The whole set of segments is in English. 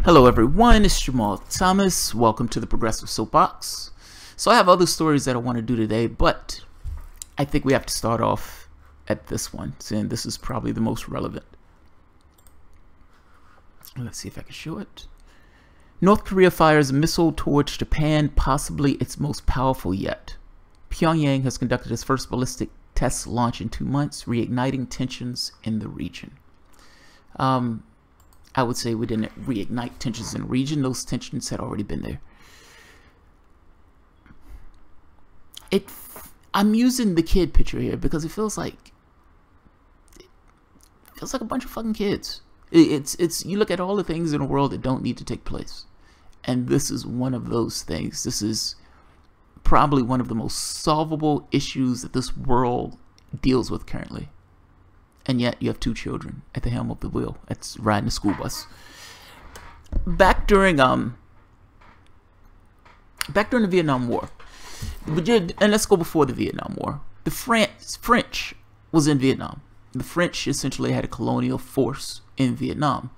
Hello everyone, it's Jamal Thomas. Welcome to the Progressive Soapbox. So I have other stories that I want to do today, but I think we have to start off at this one, since this is probably the most relevant. Let's see if I can show it. North Korea fires a missile towards Japan, possibly its most powerful yet. Pyongyang has conducted its first ballistic test launch in 2 months, reigniting tensions in the region. I would say we didn't reignite tensions in the region. Those tensions had already been there. I'm using the kid picture here because it feels like a bunch of fucking kids. You look at all the things in the world that don't need to take place, and this is one of those things. This is probably one of the most solvable issues that this world deals with currently. And yet you have 2 children at the helm of the wheel. That's riding a school bus. Back during the Vietnam War, and let's go before the Vietnam War. The French was in Vietnam. The French essentially had a colonial force in Vietnam.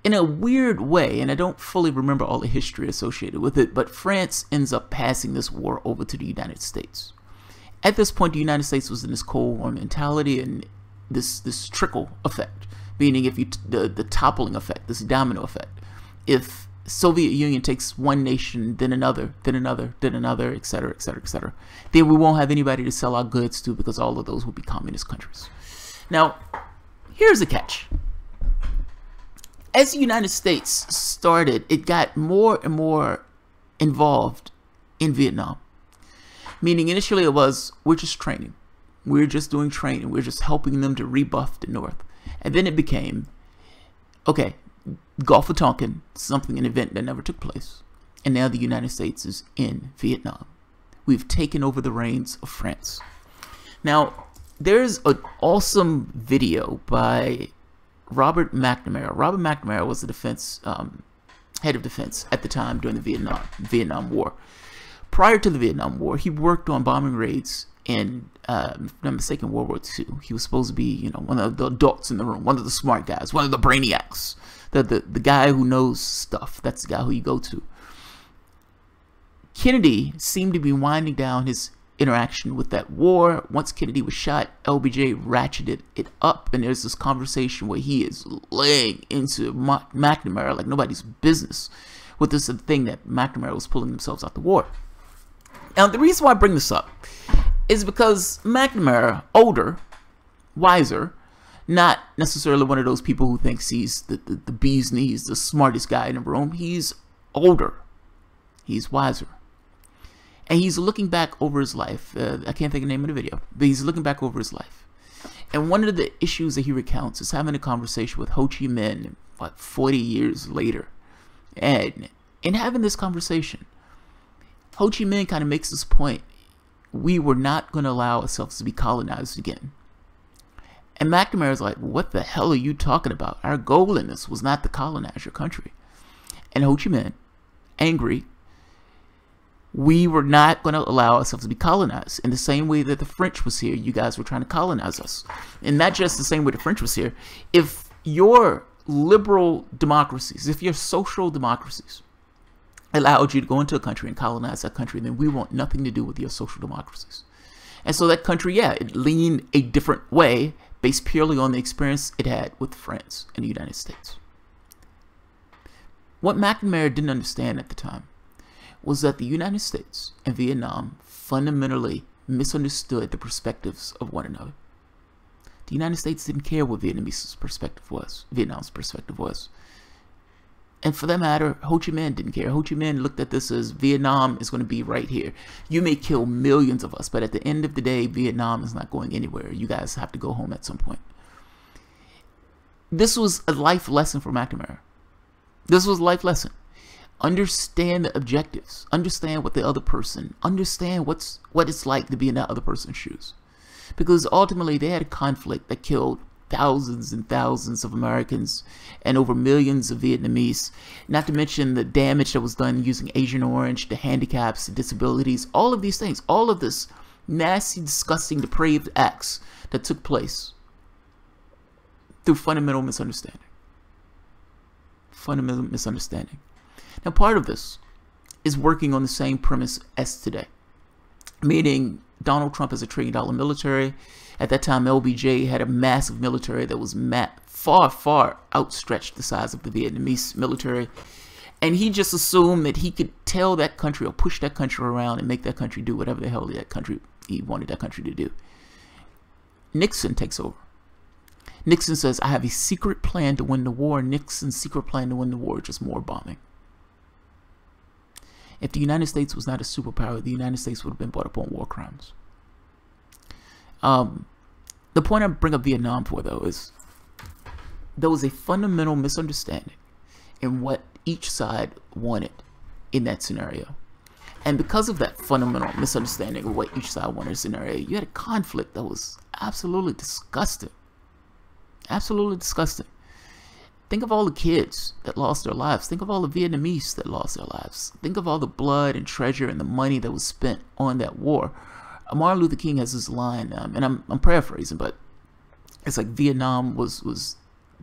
In a weird way, and I don't fully remember all the history associated with it, but France ends up passing this war over to the United States. At this point, the United States was in this Cold War mentality and this trickle effect, meaning if the toppling effect, this domino effect. If Soviet Union takes one nation, then another, then another, then another, etc., etc., etc., then we won't have anybody to sell our goods to because all of those will be communist countries. Now, here's the catch. As the United States started, it got more and more involved in Vietnam. Meaning initially it was, we're just training. We're just doing training. We're just helping them to rebuff the North. And then it became, okay, Gulf of Tonkin, an event that never took place. And now the United States is in Vietnam. We've taken over the reins of France. Now, there's an awesome video by Robert McNamara. Robert McNamara was the defense, head of defense at the time during the Vietnam War. Prior to the Vietnam War, he worked on bombing raids in, if I'm not mistaken, World War II. He was supposed to be, one of the adults in the room, one of the smart guys, one of the brainiacs, the guy who knows stuff. That's the guy who you go to. Kennedy seemed to be winding down his interaction with that war. Once Kennedy was shot, LBJ ratcheted it up, and there's this conversation where he is laying into McNamara like nobody's business with this thing that McNamara was pulling themselves out the war. Now, the reason why I bring this up is because McNamara, older, wiser, not necessarily one of those people who thinks he's the bee's knees, the smartest guy in the room. He's older. He's wiser. And he's looking back over his life. I can't think of the name of the video, but he's looking back over his life. And one of the issues that he recounts is having a conversation with Ho Chi Minh, 40 years later. And in having this conversation, Ho Chi Minh kind of makes this point. We were not going to allow ourselves to be colonized again. And McNamara's like, what the hell are you talking about? Our goal in this was not to colonize your country. And Ho Chi Minh, angry, we were not going to allow ourselves to be colonized. In the same way that the French was here, you guys were trying to colonize us. And not just the same way the French was here. If your liberal democracies, if your social democracies allowed you to go into a country and colonize that country, then we want nothing to do with your social democracies. And so that country, yeah, it leaned a different way based purely on the experience it had with France and the United States. What McNamara didn't understand at the time was that the United States and Vietnam fundamentally misunderstood the perspectives of one another. The United States didn't care what Vietnam's perspective was. And for that matter, Ho Chi Minh didn't care. Ho Chi Minh looked at this as Vietnam is going to be right here. You may kill millions of us, but at the end of the day, Vietnam is not going anywhere. You guys have to go home at some point. This was a life lesson for McNamara. This was a life lesson. Understand the objectives. Understand what the other person, understand what it's like to be in that other person's shoes. Because ultimately, they had a conflict that killed thousands and thousands of Americans and over millions of Vietnamese, not to mention the damage that was done using Agent Orange, the handicaps, the disabilities, all of these things, all of this nasty, disgusting, depraved acts that took place through fundamental misunderstanding. fundamental misunderstanding. Now, part of this is working on the same premise as today, meaning Donald Trump has a $1 trillion military. At that time, LBJ had a massive military that was far outstretched the size of the Vietnamese military. And he just assumed that he could tell that country or push that country around and make that country do whatever the hell he wanted that country to do. Nixon takes over. Nixon says, I have a secret plan to win the war. Nixon's secret plan to win the war is just more bombing. If the United States was not a superpower, the United States would have been brought up on war crimes. The point I bring up Vietnam for, though, is there was a fundamental misunderstanding in what each side wanted in that scenario. And because of that fundamental misunderstanding of what each side wanted in a scenario, you had a conflict that was absolutely disgusting. Absolutely disgusting. Think of all the kids that lost their lives. Think of all the Vietnamese that lost their lives. Think of all the blood and treasure and the money that was spent on that war. Martin Luther King has this line, and I'm paraphrasing, but it's like Vietnam was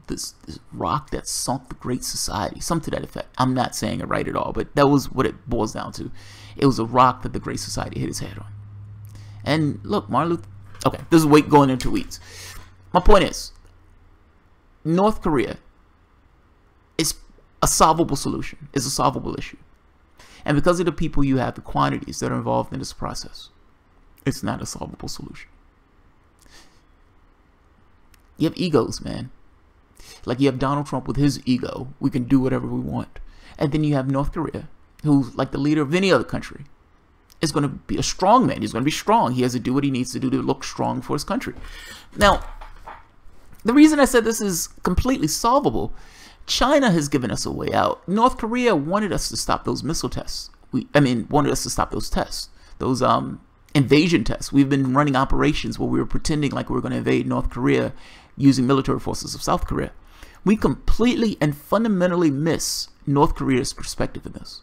this rock that sunk the great society, something to that effect. I'm not saying it right at all, but that was what it boils down to. It was a rock that the great society hit his head on. And look, Martin Luther, okay, this is going into weeds. My point is, North Korea is a solvable solution. It's a solvable issue. And because of the people you have, the quantities that are involved in this process, it's not a solvable solution. You have egos, man. Like you have Donald Trump with his ego. We can do whatever we want. And then you have North Korea, who's like the leader of any other country, is going to be a strong man. He's going to be strong. He has to do what he needs to do to look strong for his country. Now, the reason I said this is completely solvable, China has given us a way out. North Korea wanted us to stop those missile tests. Wanted us to stop those tests. Those invasion tests. We've been running operations where we were pretending like we were going to invade North Korea using military forces of South Korea. We completely and fundamentally miss North Korea's perspective in this.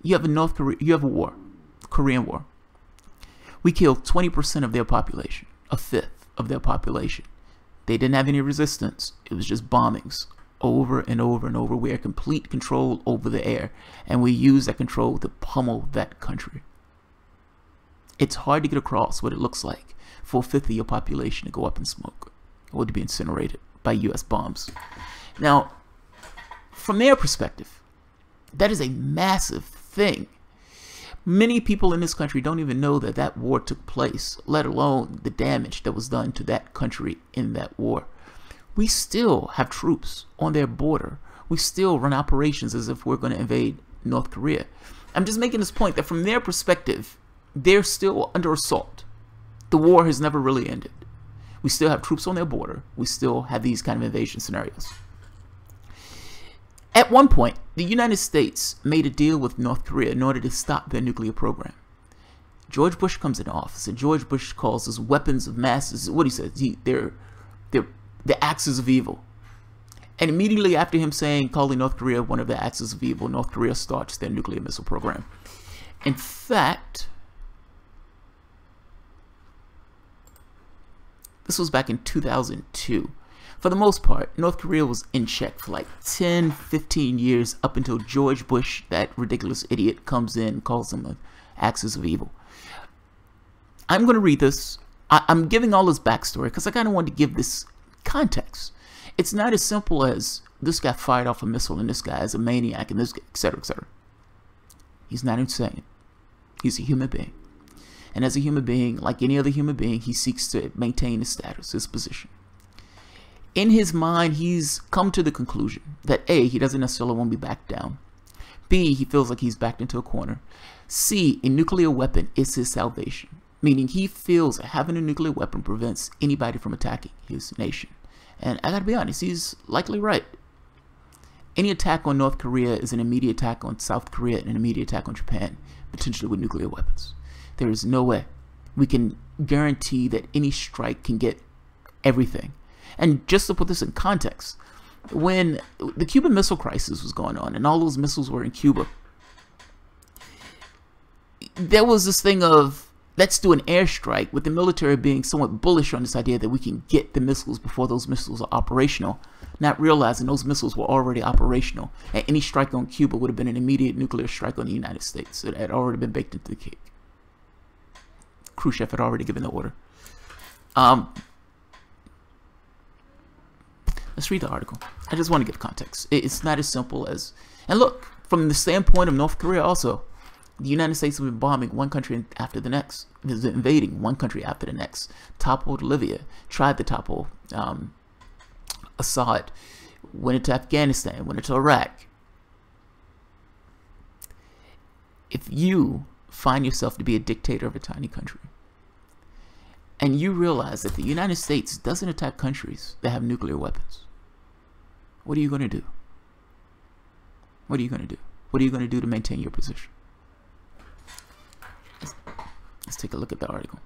You have a war, Korean War. We killed 20% of their population, a fifth of their population. They didn't have any resistance. It was just bombings over and over and over. We had complete control over the air, and we use that control to pummel that country. It's hard to get across what it looks like for a fifth of your population to go up in smoke or to be incinerated by U.S. bombs. Now, from their perspective, that is a massive thing. Many people in this country don't even know that that war took place, let alone the damage that was done to that country in that war. We still have troops on their border. We still run operations as if we're going to invade North Korea. I'm just making this point that from their perspective, they're still under assault. The war has never really ended. We still have troops on their border. We still have these kind of invasion scenarios. At one point, the United States made a deal with North Korea in order to stop their nuclear program. George Bush comes into office, and George Bush calls us weapons of mass. What he says, they're the axes of evil. And immediately after him calling North Korea one of the axes of evil, North Korea starts their nuclear missile program. In fact, this was back in 2002. For the most part, North Korea was in check for like 10, 15 years up until George Bush, that ridiculous idiot, comes in and calls them the axis of evil. I'm going to read this. I'm giving all this backstory because I kind of wanted to give this context. It's not as simple as this guy fired off a missile and this guy is a maniac and this guy, etc., etc. He's not insane. He's a human being. And as a human being, like any other human being, he seeks to maintain his status, his position. In his mind, he's come to the conclusion that A, he doesn't necessarily want to be backed down. B, he feels like he's backed into a corner. C, a nuclear weapon is his salvation. Meaning he feels that having a nuclear weapon prevents anybody from attacking his nation. And I gotta be honest, he's likely right. Any attack on North Korea is an immediate attack on South Korea and an immediate attack on Japan, potentially with nuclear weapons. There is no way we can guarantee that any strike can get everything. And just to put this in context, when the Cuban Missile Crisis was going on and all those missiles were in Cuba, there was this thing of let's do an airstrike, with the military being somewhat bullish on this idea that we can get the missiles before those missiles are operational, not realizing those missiles were already operational, and any strike on Cuba would have been an immediate nuclear strike on the United States. It had already been baked into the cake. Khrushchev had already given the order. Let's read the article. I just want to give context. It's not as simple as... And look, from the standpoint of North Korea also, the United States has been bombing one country after the next. It was invading one country after the next. Toppled Libya. Tried to topple Assad. Went into Afghanistan. Went into Iraq. If you find yourself to be a dictator of a tiny country, and you realize that the United States doesn't attack countries that have nuclear weapons, what are you going to do? What are you going to do? What are you going to do to maintain your position? Let's take a look at the article.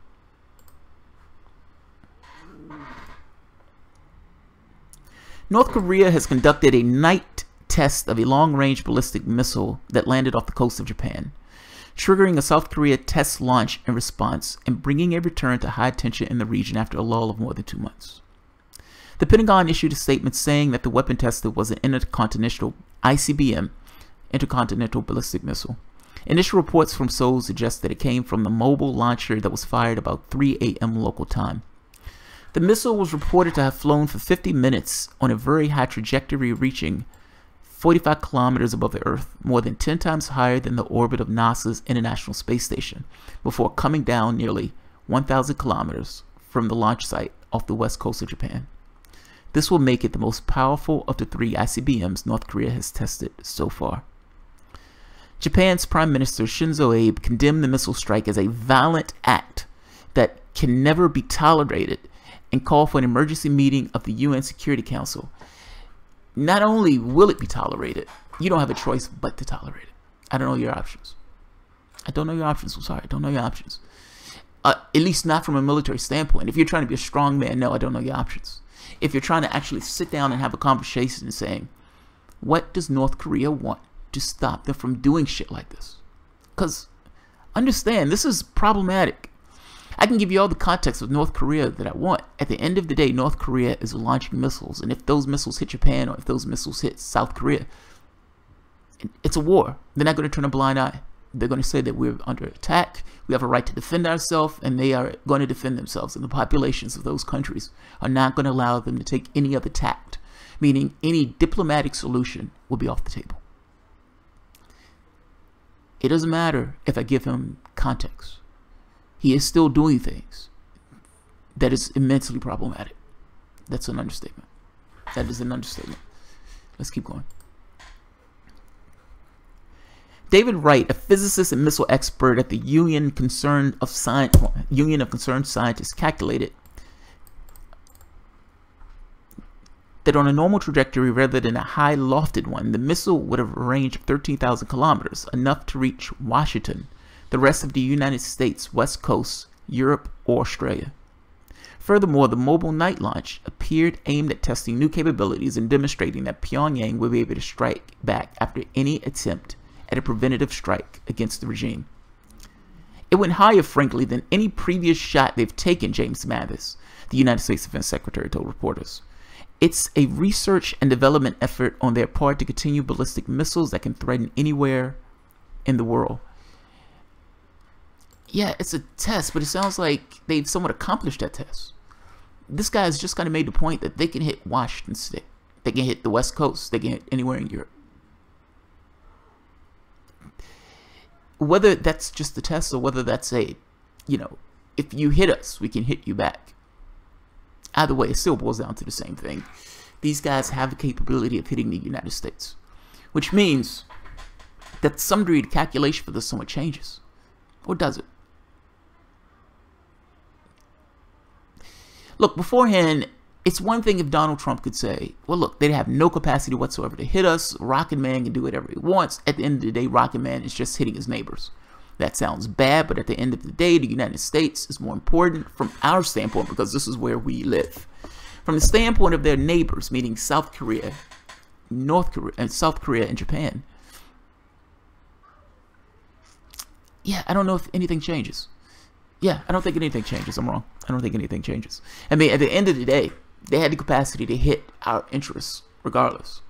North Korea has conducted a night test of a long-range ballistic missile that landed off the coast of Japan, triggering a South Korea test launch in response and bringing a return to high tension in the region after a lull of more than 2 months. The Pentagon issued a statement saying that the weapon tested was an intercontinental ICBM, intercontinental ballistic missile. Initial reports from Seoul suggest that it came from the mobile launcher that was fired about 3 a.m. local time. The missile was reported to have flown for 50 minutes on a very high trajectory, reaching 45 kilometers above the Earth, more than 10 times higher than the orbit of NASA's International Space Station, before coming down nearly 1,000 kilometers from the launch site off the west coast of Japan. This will make it the most powerful of the 3 ICBMs North Korea has tested so far. Japan's Prime Minister Shinzo Abe condemned the missile strike as a violent act that can never be tolerated and called for an emergency meeting of the UN Security Council. Not only will it be tolerated, you don't have a choice but to tolerate it. I don't know your options. I don't know your options. I'm sorry. I don't know your options. At least not from a military standpoint. If you're trying to be a strong man, no, I don't know your options. If you're trying to actually sit down and have a conversation and saying, what does North Korea want to stop them from doing shit like this? Because understand, this is problematic. I can give you all the context of North Korea that I want. At the end of the day, North Korea is launching missiles, and if those missiles hit Japan or if those missiles hit South Korea, it's a war. They're not going to turn a blind eye. They're going to say that we're under attack, we have a right to defend ourselves, and they are going to defend themselves. And the populations of those countries are not going to allow them to take any other tact, meaning any diplomatic solution will be off the table. It doesn't matter if I give him context. He is still doing things that is immensely problematic. That's an understatement. That is an understatement. Let's keep going. David Wright, a physicist and missile expert at the Union of Concerned Scientists, calculated that on a normal trajectory rather than a high lofted one, the missile would have a range of 13,000 kilometers, enough to reach Washington, the rest of the United States, West Coast, Europe, or Australia. Furthermore, the mobile night launch appeared aimed at testing new capabilities and demonstrating that Pyongyang would be able to strike back after any attempt at a preventative strike against the regime. It went higher, frankly, than any previous shot they've taken, James Mattis, the United States Defense Secretary, told reporters. It's a research and development effort on their part to continue ballistic missiles that can threaten anywhere in the world. Yeah, it's a test, but it sounds like they've somewhat accomplished that test. This guy's just kind of made the point that they can hit Washington State. They can hit the West Coast. They can hit anywhere in Europe. Whether that's just the test or whether that's a, if you hit us, we can hit you back. Either way, it still boils down to the same thing. These guys have the capability of hitting the United States, which means that some degree the calculation for this somewhat changes. Or does it? Look, beforehand, it's one thing if Donald Trump could say, well, look, they have no capacity whatsoever to hit us. Rocket Man can do whatever he wants. At the end of the day, Rocket Man is just hitting his neighbors. That sounds bad, but at the end of the day, the United States is more important from our standpoint because this is where we live. From the standpoint of their neighbors, meaning South Korea, North Korea, and South Korea and Japan, yeah, I don't know if anything changes. Yeah, I don't think anything changes. I'm wrong. I don't think anything changes. I mean, at the end of the day, they had the capacity to hit our interests regardless,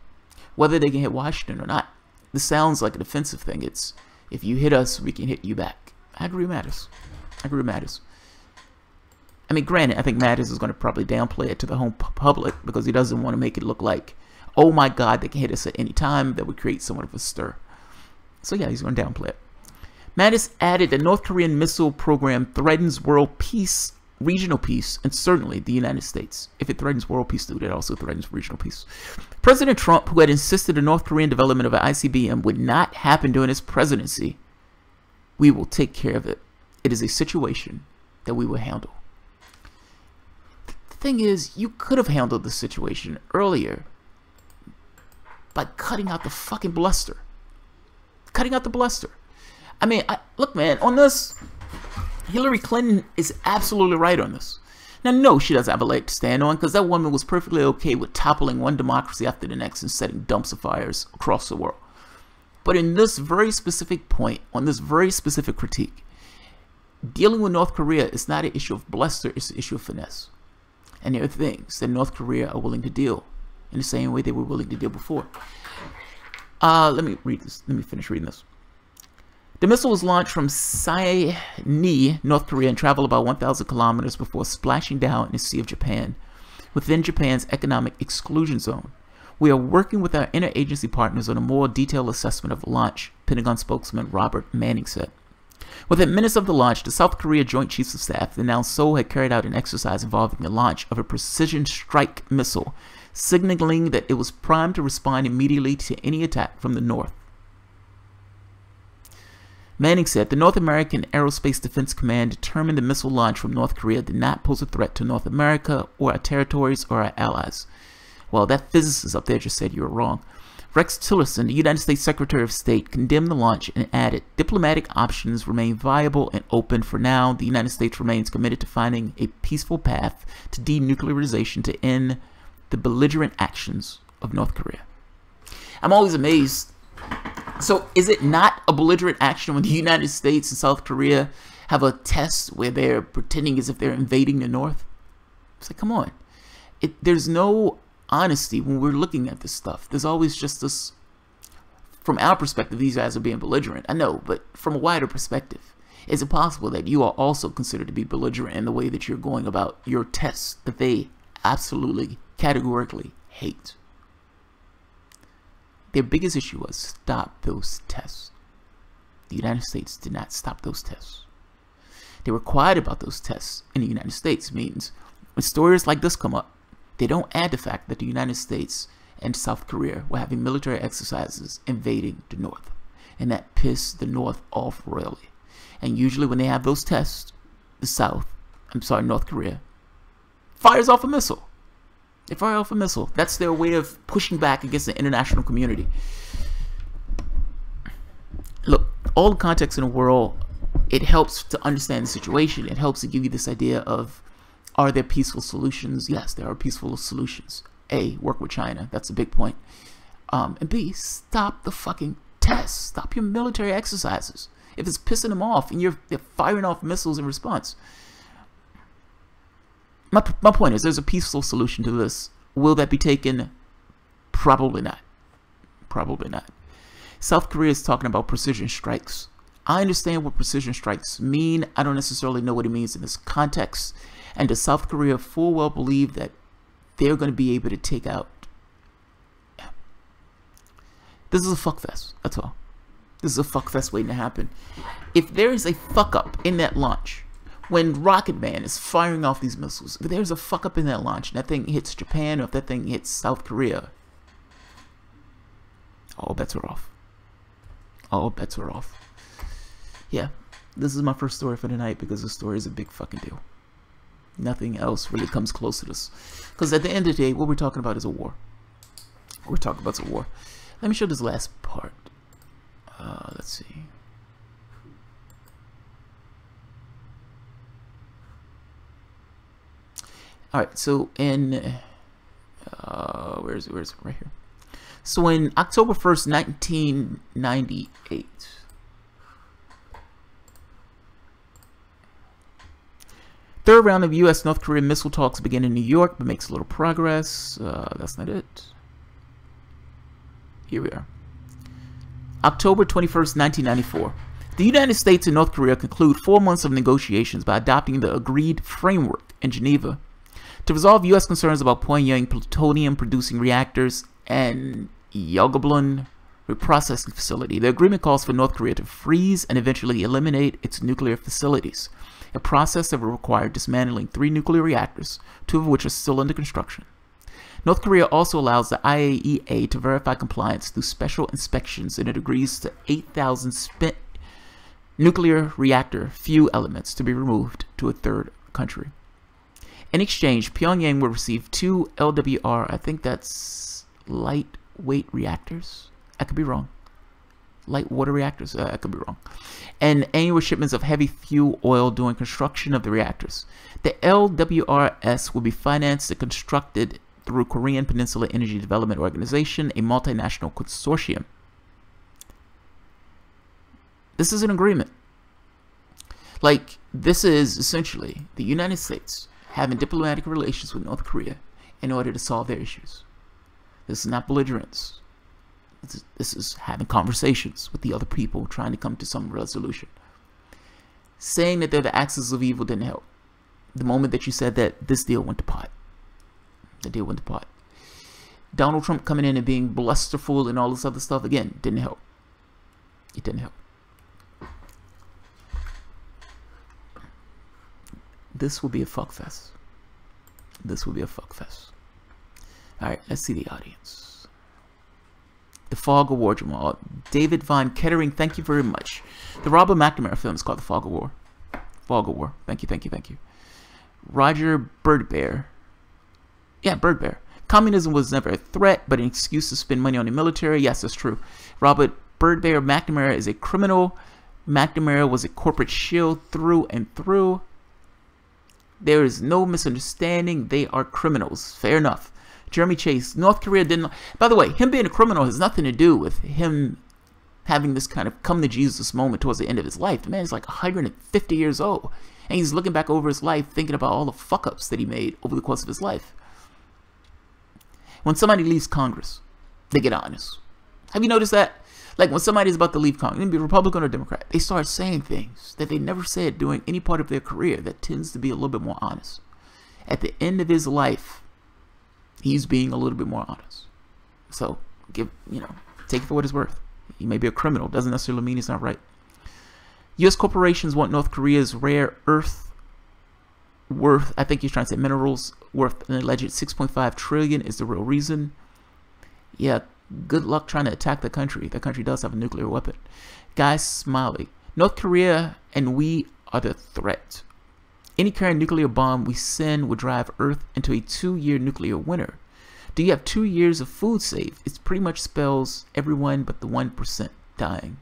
whether they can hit Washington or not. This sounds like a defensive thing. It's, if you hit us, we can hit you back. I agree with Mattis. I agree with Mattis. I mean, granted, I think Mattis is going to probably downplay it to the home public because he doesn't want to make it look like, oh my God, they can hit us at any time. That would create somewhat of a stir. So yeah, he's going to downplay it. Mattis added the North Korean missile program threatens world peace, regional peace, and certainly the United States. If it threatens world peace, dude, it also threatens regional peace. President Trump, who had insisted the North Korean development of an ICBM would not happen during his presidency, we will take care of it. It is a situation that we will handle. The thing is, you could have handled the situation earlier by cutting out the fucking bluster. Cutting out the bluster. I mean, look, man, on this, Hillary Clinton is absolutely right on this. Now, no, she doesn't have a leg to stand on because that woman was perfectly okay with toppling one democracy after the next and setting dumps of fires across the world. But in this very specific point, on this very specific critique, dealing with North Korea is not an issue of bluster, it's an issue of finesse. And there are things that North Korea are willing to deal in the same way they were willing to deal before. Let me read this. Let me finish reading this. The missile was launched from Saini, North Korea, and traveled about 1,000 kilometers before splashing down in the Sea of Japan, within Japan's economic exclusion zone. We are working with our interagency partners on a more detailed assessment of the launch, Pentagon spokesman Robert Manning said. Within minutes of the launch, the South Korea Joint Chiefs of Staff announced Seoul had carried out an exercise involving the launch of a precision strike missile, signaling that it was primed to respond immediately to any attack from the north. Manning said the North American Aerospace Defense Command determined the missile launch from North Korea did not pose a threat to North America or our territories or our allies. Well, that physicist up there just said you were wrong. Rex Tillerson, the United States Secretary of State, condemned the launch and added, diplomatic options remain viable and open for now. The United States remains committed to finding a peaceful path to denuclearization to end the belligerent actions of North Korea. I'm always amazed. So is it not a belligerent action when the United States and South Korea have a test where they're pretending as if they're invading the North? It's like, come on. There's no honesty when we're looking at this stuff. There's always just this, from our perspective, these guys are being belligerent. I know, but from a wider perspective, is it possible that you are also considered to be belligerent in the way that you're going about your tests that they absolutely, categorically hate? Their biggest issue was stop those tests. The United States did not stop those tests. They were quiet about those tests in the United States. Means when stories like this come up, they don't add the fact that the United States and South Korea were having military exercises invading the North. And that pissed the North off royally. And usually when they have those tests, North Korea fires off a missile. They fire off a missile. That's their way of pushing back against the international community. Look, all the context in the world, it helps to understand the situation. It helps to give you this idea of, are there peaceful solutions? Yes, there are peaceful solutions. A, work with China. That's a big point. And B, stop the fucking tests. Stop your military exercises. If it's pissing them off and they're firing off missiles in response. My point is, there's a peaceful solution to this. Will that be taken? Probably not. Probably not. South Korea is talking about precision strikes. I understand what precision strikes mean. I don't necessarily know what it means in this context. And does South Korea full well believe that they're going to be able to take out? Yeah. This is a fuckfest. That's all. This is a fuckfest waiting to happen. If there is a fuck up in that launch, when Rocket Man is firing off these missiles, if there's a fuck up in that launch and that thing hits Japan or if that thing hits South Korea, all bets are off. All bets are off. Yeah, this is my first story for tonight because the story is a big fucking deal. Nothing else really comes close to this. Because at the end of the day, what we're talking about is a war. What we're talking about is a war. Let me show this last part. Let's see. Alright, so in, where is it, right here. So in October 1st, 1998, Third round of U.S.-North Korea missile talks begin in New York, but makes little progress. That's not it. Here we are. October 21st, 1994. The United States and North Korea conclude 4 months of negotiations by adopting the agreed framework in Geneva to resolve U.S. concerns about Pyongyang plutonium-producing reactors and Yongbyon reprocessing facility. The agreement calls for North Korea to freeze and eventually eliminate its nuclear facilities, a process that will require dismantling 3 nuclear reactors, 2 of which are still under construction. North Korea also allows the IAEA to verify compliance through special inspections, and it agrees to 8,000 spent nuclear reactor fuel elements to be removed to a third country. In exchange, Pyongyang will receive 2 LWR, I think that's lightweight reactors. I could be wrong. Light water reactors? I could be wrong. And annual shipments of heavy fuel oil during construction of the reactors. The LWRS will be financed and constructed through Korean Peninsula Energy Development Organization, a multinational consortium. This is an agreement. Like, this is essentially the United States having diplomatic relations with North Korea in order to solve their issues. This is not belligerence. This is having conversations with the other people, trying to come to some resolution. Saying that they're the axis of evil didn't help. The moment that you said that, this deal went to pot. The deal went to pot. Donald Trump coming in and being blusterful and all this other stuff, again, didn't help. It didn't help. This will be a fuckfest. This will be a fuckfest. Alright, let's see the audience. The Fog of War, Jamal. David Von Kettering, thank you very much. The Robert McNamara film is called The Fog of War. Fog of War. Thank you, thank you, thank you. Roger Birdbear. Yeah, Birdbear. Communism was never a threat, but an excuse to spend money on the military. Yes, that's true. Robert Birdbear, McNamara is a criminal. McNamara was a corporate shield through and through. There is no misunderstanding. They are criminals. Fair enough. Jeremy Chase, North Korea didn't... By the way, him being a criminal has nothing to do with him having this kind of come to Jesus moment towards the end of his life. The man is like 150 years old. And he's looking back over his life thinking about all the fuck-ups that he made over the course of his life. When somebody leaves Congress, they get honest. Have you noticed that? Like when somebody's about to leave Congress, be Republican or Democrat, they start saying things that they never said during any part of their career that tends to be a little bit more honest. At the end of his life, he's being a little bit more honest. So, take it for what it's worth. He may be a criminal. Doesn't necessarily mean he's not right. U.S. corporations want North Korea's rare earth worth, I think he's trying to say minerals, worth an alleged $6.5 trillion is the real reason. Yeah, good luck trying to attack the country. The country does have a nuclear weapon. Guy Smiley. North Korea and we are the threat. Any current nuclear bomb we send would drive Earth into a 2-year nuclear winter. Do you have 2 years of food saved? It pretty much spells everyone but the 1% dying.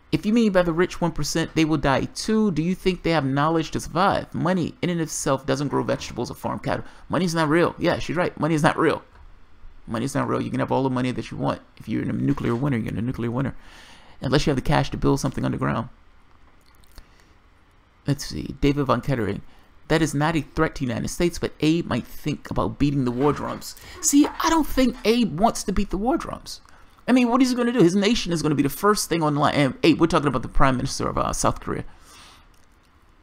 If you mean by the rich 1%, they will die too. Do you think they have knowledge to survive? Money in and of itself doesn't grow vegetables or farm cattle. Money's not real. Yeah, she's right. Money is not real. Money's not real. You can have all the money that you want. If you're in a nuclear winter, you're in a nuclear winter. Unless you have the cash to build something underground. Let's see. David Von Kettering. That is not a threat to the United States, but Abe might think about beating the war drums. See, I don't think Abe wants to beat the war drums. I mean, what is he going to do? His nation is going to be the first thing on the line. And Abe, we're talking about the Prime Minister of South Korea.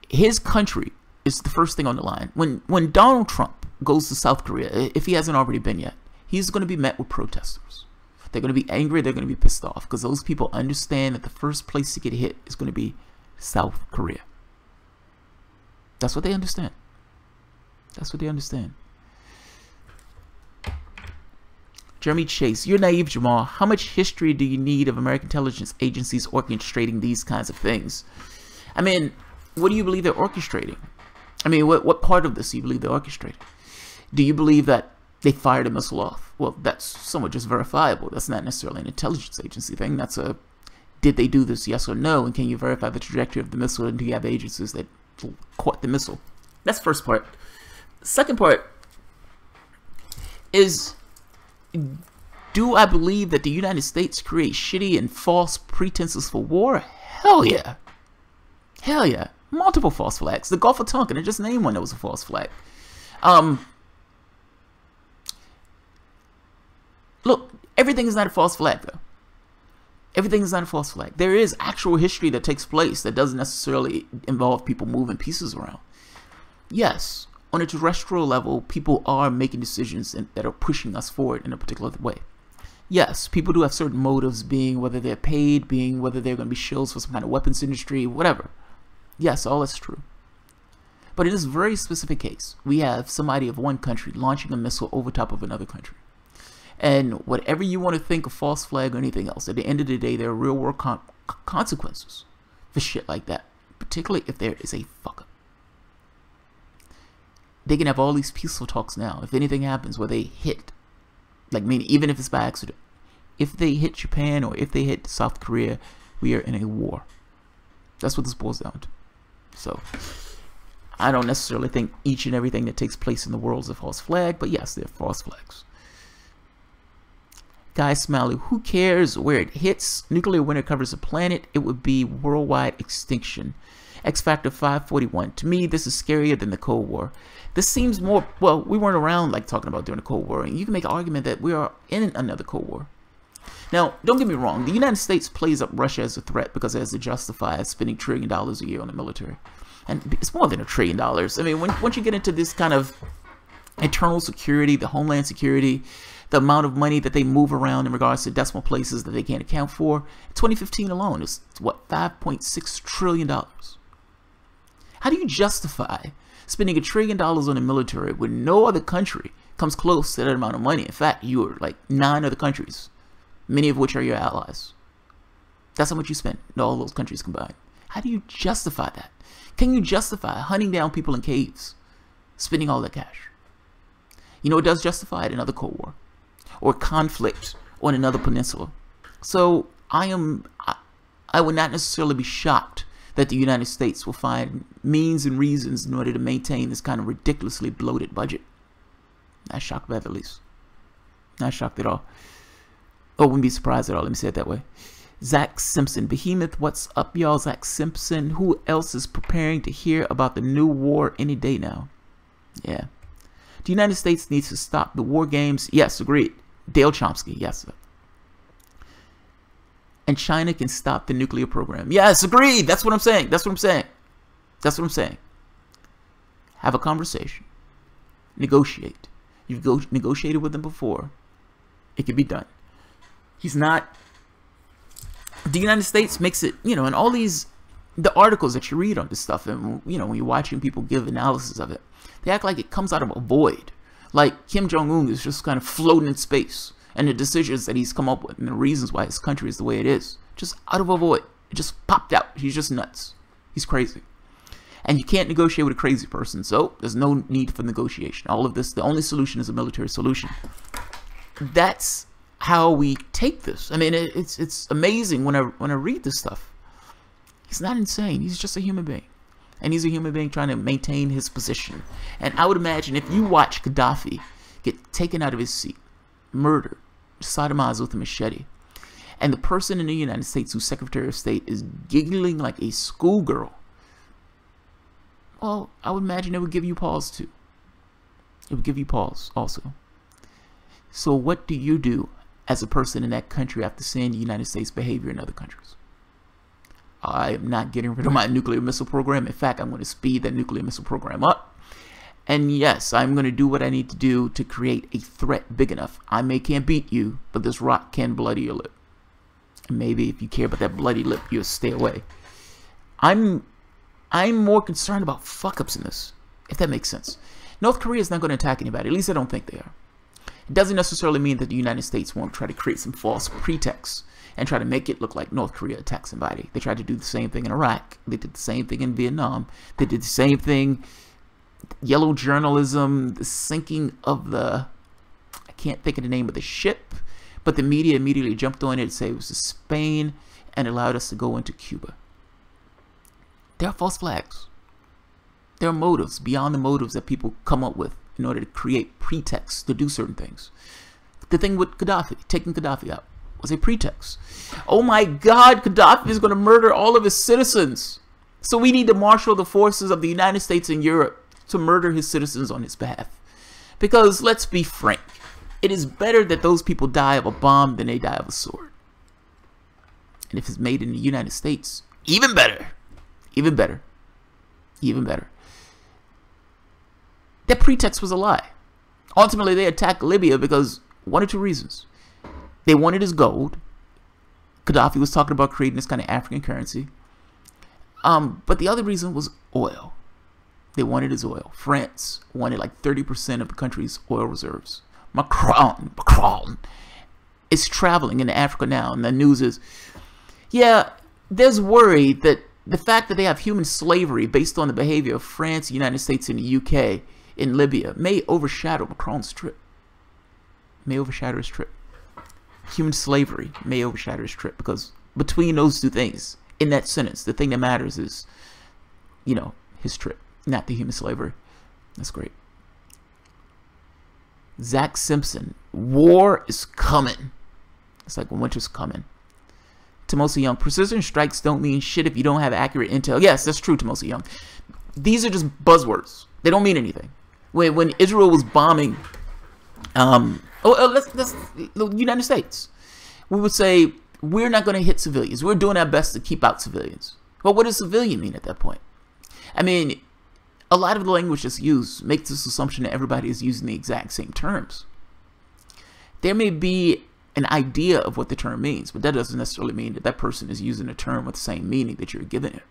His country is the first thing on the line. When Donald Trump goes to South Korea, if he hasn't already been yet, he's going to be met with protesters. They're going to be angry. They're going to be pissed off because those people understand that the first place to get hit is going to be South Korea. That's what they understand. That's what they understand. Jeremy Chase, you're naive, Jamal. How much history do you need of American intelligence agencies orchestrating these kinds of things? I mean, what do you believe they're orchestrating? I mean, what part of this do you believe they're orchestrating? Do you believe that they fired a missile off? Well, that's somewhat just verifiable. That's not necessarily an intelligence agency thing. That's a, did they do this, yes or no? And can you verify the trajectory of the missile? And do you have agencies that caught the missile? That's the first part. Second part is, do I believe that the United States create shitty and false pretenses for war? Hell yeah. Hell yeah. multiple false flags. The Gulf of Tonkin, I just named one that was a false flag. Look, everything is not a false flag, though. Everything is not a false flag. There is actual history that takes place that doesn't necessarily involve people moving pieces around. Yes, on a terrestrial level, people are making decisions that are pushing us forward in a particular way. Yes, people do have certain motives, being whether they're paid, being whether they're going to be shills for some kind of weapons industry, whatever. Yes, all that's true. But in this very specific case, we have somebody of one country launching a missile over top of another country. And whatever you want to think of false flag or anything else, at the end of the day, there are real world consequences for shit like that, particularly if there is a fuck up. They can have all these peaceful talks now. If anything happens where they hit, like, meaning even if it's by accident, if they hit Japan or if they hit South Korea, we are in a war. That's what this boils down to. So, I don't necessarily think each and everything that takes place in the world is a false flag, but yes, they're false flags. Guy Smiley, who cares where it hits? Nuclear winter covers the planet, it would be worldwide extinction. X Factor 541. To me, this is scarier than the Cold War. This seems more, well, we weren't around like talking about during the Cold War, and you can make an argument that we are in another Cold War. Now, don't get me wrong, the United States plays up Russia as a threat because it has to justify spending $1 trillion a year on the military. And it's more than $1 trillion. I mean, once you get into this kind of internal security, the homeland security, the amount of money that they move around in regards to decimal places that they can't account for, 2015 alone is, what, $5.6 trillion. How do you justify spending $1 trillion on the military when no other country comes close to that amount of money? In fact, you are like 9 other countries, many of which are your allies. That's how much you spend in all those countries combined. How do you justify that? Can you justify hunting down people in caves, spending all that cash? You know what does justify it? Another Cold War or conflict on another peninsula. So I would not necessarily be shocked that the United States will find means and reasons in order to maintain this kind of ridiculously bloated budget. Not shocked by that, at least. Not shocked at all. Oh, wouldn't be surprised at all. Let me say it that way. Zach Simpson. Behemoth, what's up, y'all? Zach Simpson. Who else is preparing to hear about the new war any day now? Yeah. The United States needs to stop the war games. Yes, agreed. Dale Chomsky. Yes. And China can stop the nuclear program. Yes, agreed. That's what I'm saying. That's what I'm saying. That's what I'm saying. Have a conversation. Negotiate. You've negotiated with him before. It can be done. He's not. The United States makes it, you know, and all these, the articles that you read on this stuff, and, you know, when you're watching people give analysis of it, they act like it comes out of a void. Like Kim Jong-un is just kind of floating in space, and the decisions that he's come up with and the reasons why his country is the way it is, just out of a void. It just popped out. He's just nuts. He's crazy. And you can't negotiate with a crazy person, so there's no need for negotiation. All of this, the only solution is a military solution. That's how we take this. I mean, it's amazing when I read this stuff. He's not insane. He's just a human being. And he's a human being trying to maintain his position. And I would imagine if you watch Gaddafi get taken out of his seat, murdered, sodomized with a machete, and the person in the United States who's Secretary of State is giggling like a schoolgirl, well, I would imagine it would give you pause too. It would give you pause also. So what do you do as a person in that country after seeing the United States behavior in other countries? I am not getting rid of my nuclear missile program. In fact, I'm going to speed that nuclear missile program up. And yes, I'm going to do what I need to do to create a threat big enough. I can't beat you, but this rock can bloody your lip. And maybe if you care about that bloody lip, you'll stay away. I'm more concerned about fuck-ups in this, if that makes sense. North Korea is not going to attack anybody. At least I don't think they are. It doesn't necessarily mean that the United States won't try to create some false pretext and try to make it look like North Korea attacked somebody. They tried to do the same thing in Iraq. They did the same thing in Vietnam. They did the same thing. Yellow journalism, the sinking of the, I can't think of the name of the ship, but the media immediately jumped on it and said it was to Spain and allowed us to go into Cuba. There are false flags. There are motives beyond the motives that people come up with in order to create pretexts to do certain things. The thing with Gaddafi, taking Gaddafi out, was a pretext. Oh my God, Gaddafi is going to murder all of his citizens. So we need to marshal the forces of the United States and Europe to murder his citizens on his behalf. Because let's be frank, it is better that those people die of a bomb than they die of a sword. And if it's made in the United States, even better. Even better. Even better. That pretext was a lie. Ultimately, they attacked Libya because one or two reasons. They wanted his gold. Gaddafi was talking about creating this kind of African currency. But the other reason was oil. They wanted his oil. France wanted like 30% of the country's oil reserves. Macron is traveling into Africa now, and the news is, yeah, there's worry that the fact that they have human slavery based on the behavior of France, the United States, and the UK in Libya may overshadow Macron's trip. May overshadow his trip. Human slavery may overshadow his trip, because between those two things, in that sentence, the thing that matters is, you know, his trip, not the human slavery. That's great. Zach Simpson, war is coming. It's like when winter's coming. Tomosi Young, precision strikes don't mean shit if you don't have accurate intel. Yes, that's true, Tomosi Young. These are just buzzwords. They don't mean anything. When Israel was bombing, the United States, we would say, we're not going to hit civilians. We're doing our best to keep out civilians. Well, what does civilian mean at that point? I mean, a lot of the language that's used makes this assumption that everybody is using the exact same terms. There may be an idea of what the term means, but that doesn't necessarily mean that that person is using a term with the same meaning that you're giving it.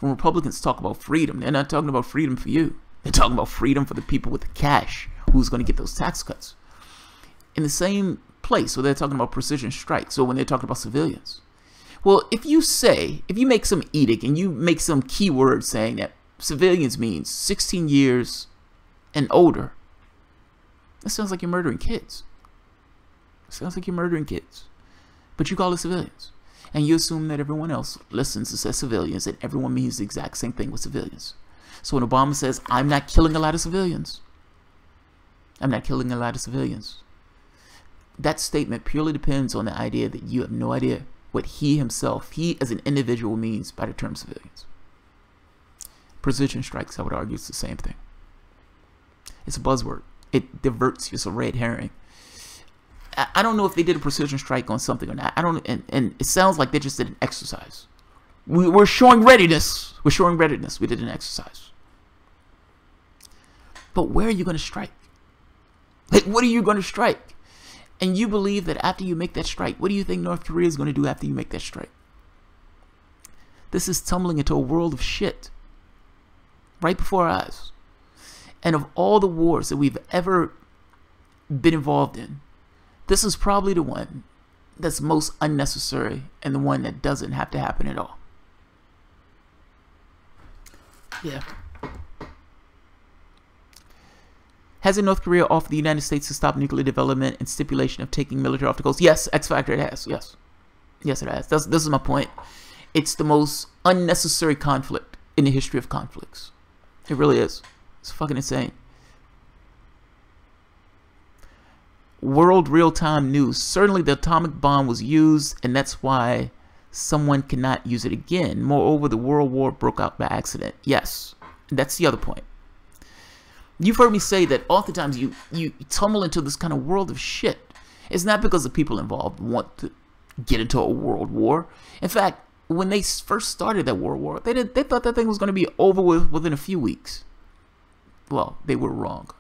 When Republicans talk about freedom, they're not talking about freedom for you. They're talking about freedom for the people with the cash who's going to get those tax cuts. In the same place where they're talking about precision strikes, or when they're talking about civilians. Well, if you make some edict and you make some keyword saying that civilians means 16 years and older, that sounds like you're murdering kids. It sounds like you're murdering kids. But you call it civilians. And you assume that everyone else listens and says civilians, and everyone means the exact same thing with civilians. So when Obama says, I'm not killing a lot of civilians, I'm not killing a lot of civilians, that statement purely depends on the idea that you have no idea what he as an individual means by the term civilians. Precision strikes, I would argue, it's the same thing. It's a buzzword. It diverts you. It's a red herring. I don't know if they did a precision strike on something or not. I don't, and it sounds like they just did an exercise. We're showing readiness. We're showing readiness. We did an exercise. But where are you going to strike? Like, what are you going to strike? And you believe that after you make that strike, what do you think North Korea is going to do after you make that strike? This is tumbling into a world of shit right before our eyes. And of all the wars that we've ever been involved in, this is probably the one that's most unnecessary and the one that doesn't have to happen at all. Yeah. Hasn't North Korea offered the United States to stop nuclear development and stipulation of taking military off the coast? Yes, X Factor, it has. Yes. Yes, it has. This is my point. It's the most unnecessary conflict in the history of conflicts. It really is. It's fucking insane. World real-time news. Certainly the atomic bomb was used, and that's why someone cannot use it again. Moreover, the World War broke out by accident. Yes, that's the other point. You've heard me say that oftentimes you tumble into this kind of world of shit. It's not because the people involved want to get into a world war. In fact, when they first started that world war, they thought that thing was going to be over with within a few weeks. Well, they were wrong.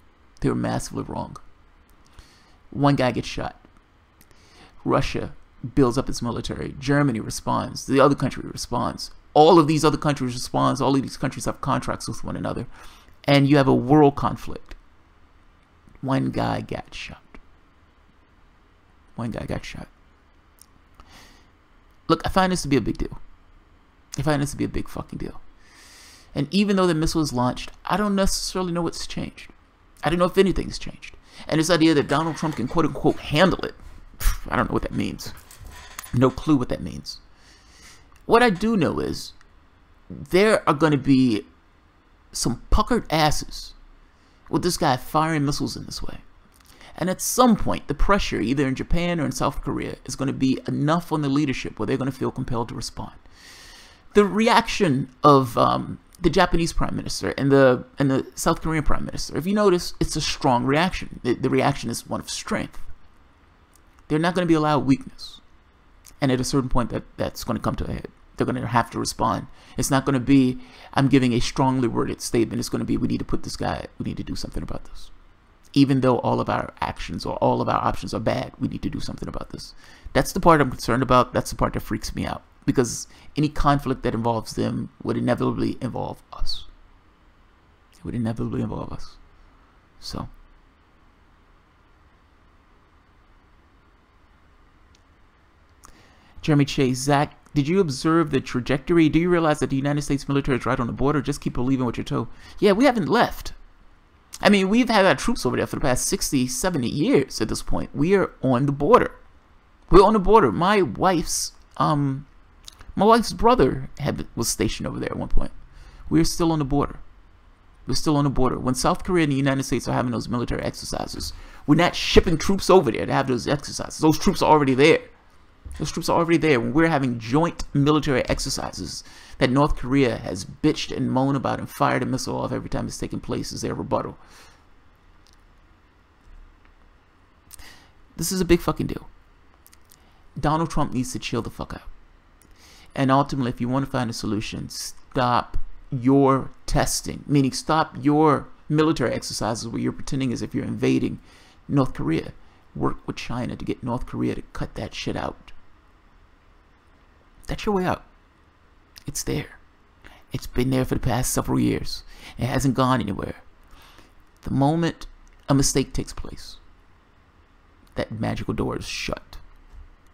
They were massively wrong. One guy gets shot. Russia builds up its military. Germany responds. The other country responds. All of these other countries respond. All of these countries have contracts with one another. And you have a world conflict. One guy got shot. One guy got shot. Look, I find this to be a big deal. I find this to be a big fucking deal. And even though the missile is launched, I don't necessarily know what's changed. I don't know if anything's changed. And this idea that Donald Trump can quote-unquote handle it, I don't know what that means. No clue what that means. What I do know is there are going to be some puckered asses with this guy firing missiles in this way. And at some point, the pressure, either in Japan or in South Korea, is going to be enough on the leadership where they're going to feel compelled to respond. the reaction of the Japanese Prime Minister and the South Korean Prime Minister, if you notice, it's a strong reaction. The reaction is one of strength. They're not going to be allowed weakness. And at a certain point, that's going to come to a head. They're going to have to respond. It's not going to be, I'm giving a strongly worded statement. It's going to be, we need to put this guy, we need to do something about this. Even though all of our actions or all of our options are bad, we need to do something about this. That's the part I'm concerned about. That's the part that freaks me out. Because any conflict that involves them would inevitably involve us. It would inevitably involve us. So. Jeremy Chase, Zach, did you observe the trajectory? Do you realize that the United States military is right on the border? Just keep believing what you're told. Yeah, we haven't left. I mean, we've had our troops over there for the past 60, 70 years at this point. We are on the border. We're on the border. My wife's brother was stationed over there at one point. We're still on the border. We're still on the border. When South Korea and the United States are having those military exercises, we're not shipping troops over there to have those exercises. Those troops are already there. Those troops are already there. When we're having joint military exercises that North Korea has bitched and moaned about and fired a missile off every time it's taking place as their rebuttal. This is a big fucking deal. Donald Trump needs to chill the fuck out. And ultimately, if you want to find a solution, stop your testing. Meaning, stop your military exercises where you're pretending as if you're invading North Korea. Work with China to get North Korea to cut that shit out. That's your way out. It's there. It's been there for the past several years. It hasn't gone anywhere. The moment a mistake takes place, that magical door is shut.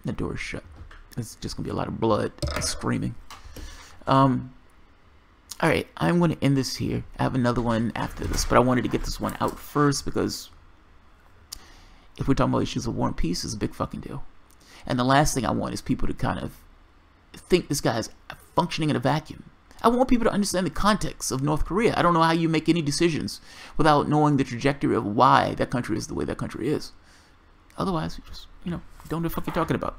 The door is shut. It's just going to be a lot of blood and screaming. Alright, I'm going to end this here. I have another one after this, but I wanted to get this one out first because if we're talking about issues of war and peace, it's a big fucking deal. And the last thing I want is people to kind of think this guy's functioning in a vacuum. I want people to understand the context of North Korea. I don't know how you make any decisions without knowing the trajectory of why that country is the way that country is. Otherwise, you just, don't know what the fuck you're talking about.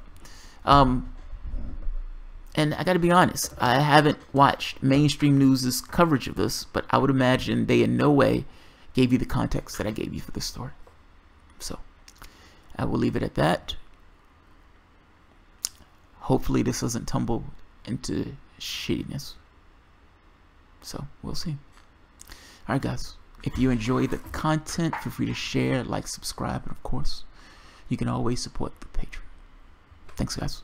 And I gotta be honest, I haven't watched mainstream news' coverage of this, but I would imagine they in no way gave you the context that I gave you for this story. So, I will leave it at that. Hopefully this doesn't tumble into shittiness. So, we'll see. Alright guys, if you enjoy the content, feel free to share, like, subscribe, and of course, you can always support the Patreon. Thanks guys.